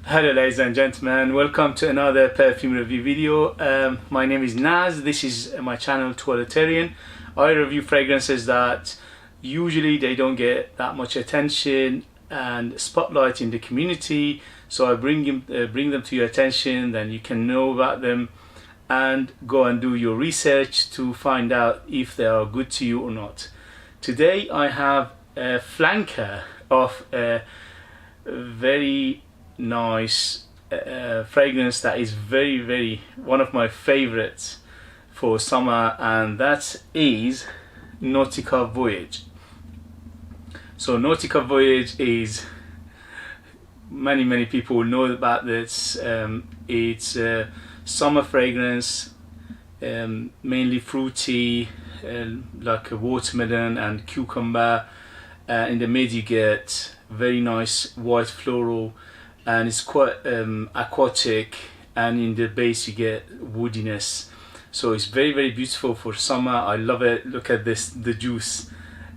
Hello ladies and gentlemen, welcome to another perfume review video. My name is Naz, this is my channel Toiletterian. I review fragrances that usually they don't get that much attention and spotlight in the community, so I bring them to your attention, then you can know about them and go and do your research to find out if they are good to you or not. Today I have a flanker of a very nice fragrance that is very one of my favorites for summer, and that is Nautica Voyage. So Nautica Voyage is, many people know about this. It's a summer fragrance, mainly fruity, like a watermelon and cucumber. In the mid you get very nice white floral, and it's quite aquatic, and in the base you get woodiness. So it's very beautiful for summer. I love it. Look at this, the juice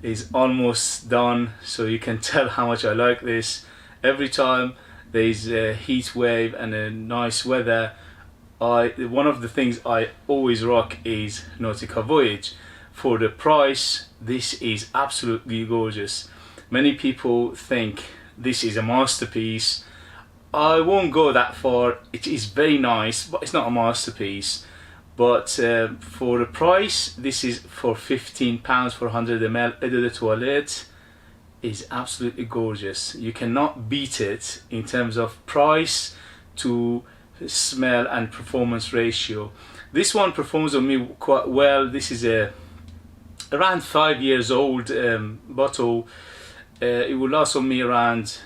is almost done, so you can tell how much I like this. Every time there's a heat wave and a nice weather, one of the things I always rock is Nautica Voyage. For the price, this is absolutely gorgeous. Many people think this is a masterpiece. I won't go that far. It is very nice, but it's not a masterpiece. But for the price, this is for £15 for 100 ml Eau de Toilette, is absolutely gorgeous. You cannot beat it in terms of price to smell and performance ratio. This one performs on me quite well. This is a around 5 years old bottle. It will last on me around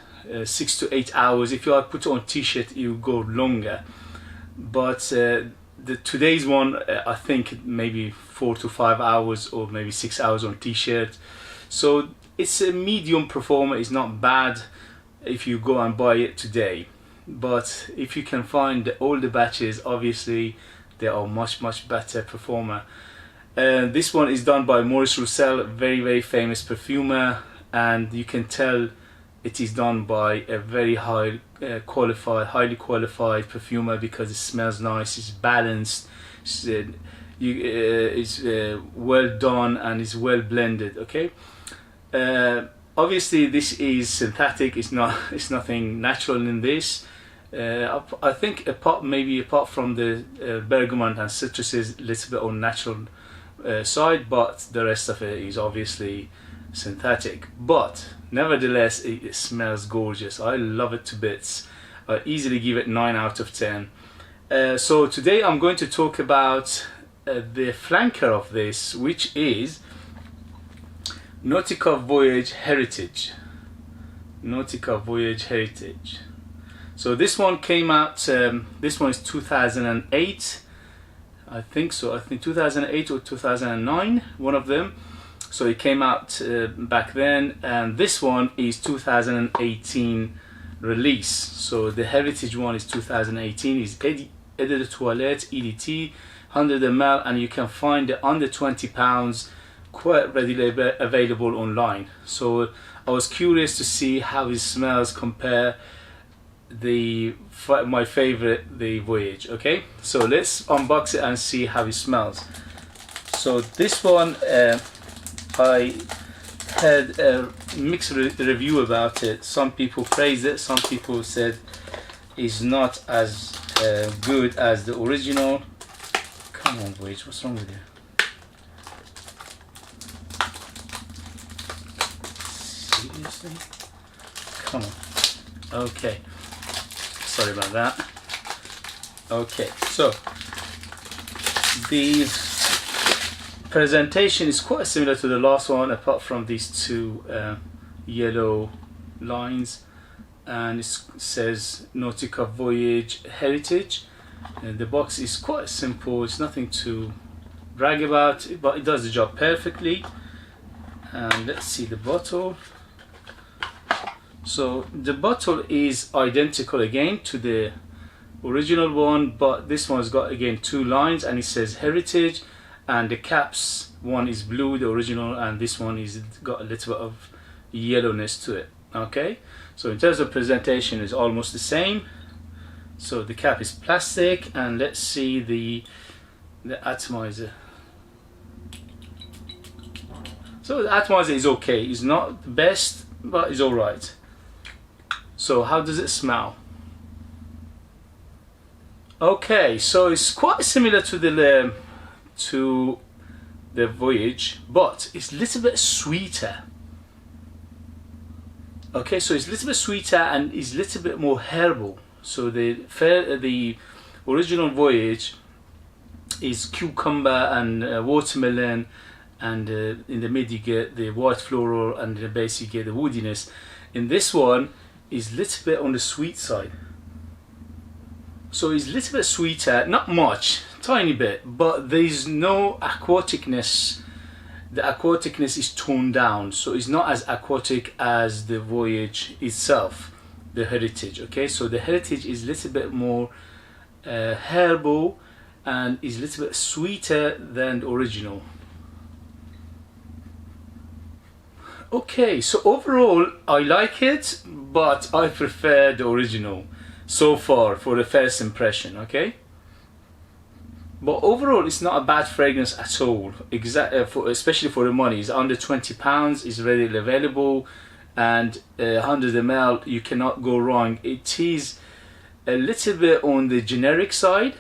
6 to 8 hours. If you put it on t-shirt, you go longer, but today's one, I think maybe 4 to 5 hours or maybe 6 hours on t-shirt. So it's a medium performer. It's not bad if you go and buy it today, but if you can find the older batches, obviously they are much better performer. This one is done by Maurice Roussel, very famous perfumer, and you can tell it is done by a very highly qualified perfumer, because it smells nice, it's balanced, it's well done, and it's well blended. Okay, obviously this is synthetic. It's nothing natural in this. I think apart from the bergamot and citruses, a little bit on natural side, but the rest of it is obviously synthetic. But nevertheless, it smells gorgeous. I love it to bits. I easily give it 9 out of 10. So today I'm going to talk about the flanker of this, which is Nautica Voyage Heritage. Nautica Voyage Heritage. So this one came out, this one is 2008, I think so. I think 2008 or 2009, one of them. So it came out back then, and this one is 2018 release. So the Heritage one is 2018. It's Eau de Toilette EDT 100 ml, and you can find it under £20 quite readily available online. So I was curious to see how it smells compare my favorite, the Voyage. Okay, so let's unbox it and see how it smells. So this one, I had a mixed review about it. Some people praised it, some people said it's not as good as the original. Come on Voyage, what's wrong with you? Seriously? Come on. Okay, sorry about that. Okay, so the presentation is quite similar to the last one, apart from these two yellow lines, and it says Nautica Voyage Heritage. And the box is quite simple. It's nothing to brag about, but it does the job perfectly. And let's see the bottle. So the bottle is identical again to the original one, but this one's got again two lines, and it says Heritage, and the caps, one is blue, the original, and this one is got a little bit of yellowness to it. Okay, so in terms of presentation, it's almost the same. So the cap is plastic, and let's see the atomizer. So the atomizer is okay. It's not the best, but it's alright. So how does it smell? Okay, so it's quite similar to the Voyage, but it's a little bit sweeter. Okay, so it's a little bit sweeter and it's a little bit more herbal. So the original Voyage is cucumber and watermelon, and in the mid you get the white floral, and in the base you get the woodiness. In this one is a little bit on the sweet side. So it's a little bit sweeter, not much, tiny bit, but there's no aquaticness. The aquaticness is toned down, so it's not as aquatic as the Voyage itself, the Heritage. Okay, so the Heritage is a little bit more herbal and is a little bit sweeter than the original. Okay, so overall I like it, but I prefer the original so far for the first impression. Okay, but overall it's not a bad fragrance at all, especially for the money. It's under £20, it's readily available, and 100 ml, you cannot go wrong. It is a little bit on the generic side,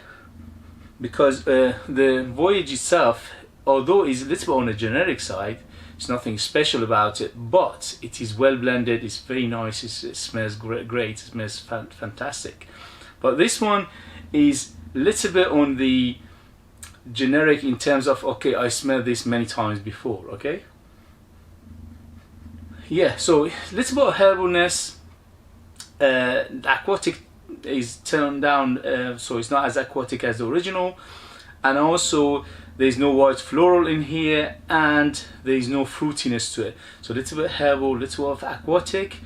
because the Voyage itself, although it's a little bit on the generic side, it's nothing special about it, but it is well blended, it's very nice, it smells great, it smells fantastic. But this one is a little bit on the generic in terms of, okay, I smelled this many times before. Okay, yeah, so a little bit of herbalness. The aquatic is toned down, so it's not as aquatic as the original, and also there's no white floral in here, and there's no fruitiness to it. So a little bit herbal, a little of aquatic,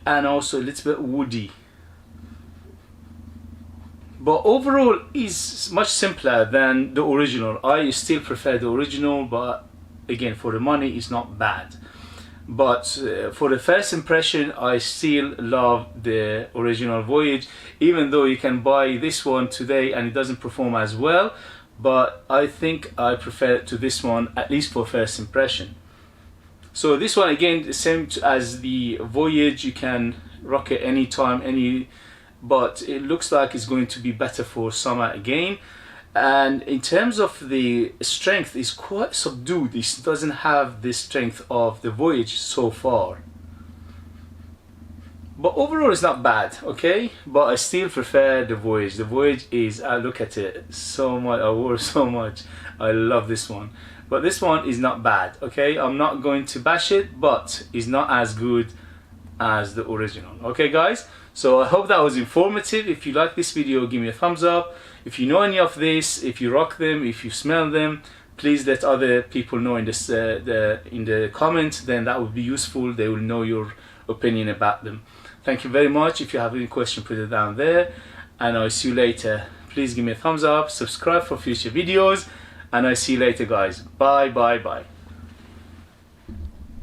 and also a little bit woody. But overall is much simpler than the original. I still prefer the original, but again, for the money it's not bad. But for the first impression, I still love the original Voyage, even though you can buy this one today and it doesn't perform as well. But I think I prefer it to this one, at least for first impression. So this one, again, the same as the Voyage, you can rock it anytime, but it looks like it's going to be better for summer again. And in terms of the strength, it's quite subdued. It doesn't have the strength of the Voyage so far. But overall it's not bad, okay? But I still prefer the Voyage. The Voyage is, I look at it so much, I wore so much. I love this one. But this one is not bad, okay? I'm not going to bash it, but it's not as good as the original. Okay guys? So I hope that was informative. If you like this video, give me a thumbs up. If you know any of this, if you rock them, if you smell them, please let other people know in this in the comments. Then that would be useful. They will know your opinion about them. Thank you very much. If you have any question, put it down there, and I'll see you later. Please give me a thumbs up, subscribe for future videos, and I'll see you later guys. Bye.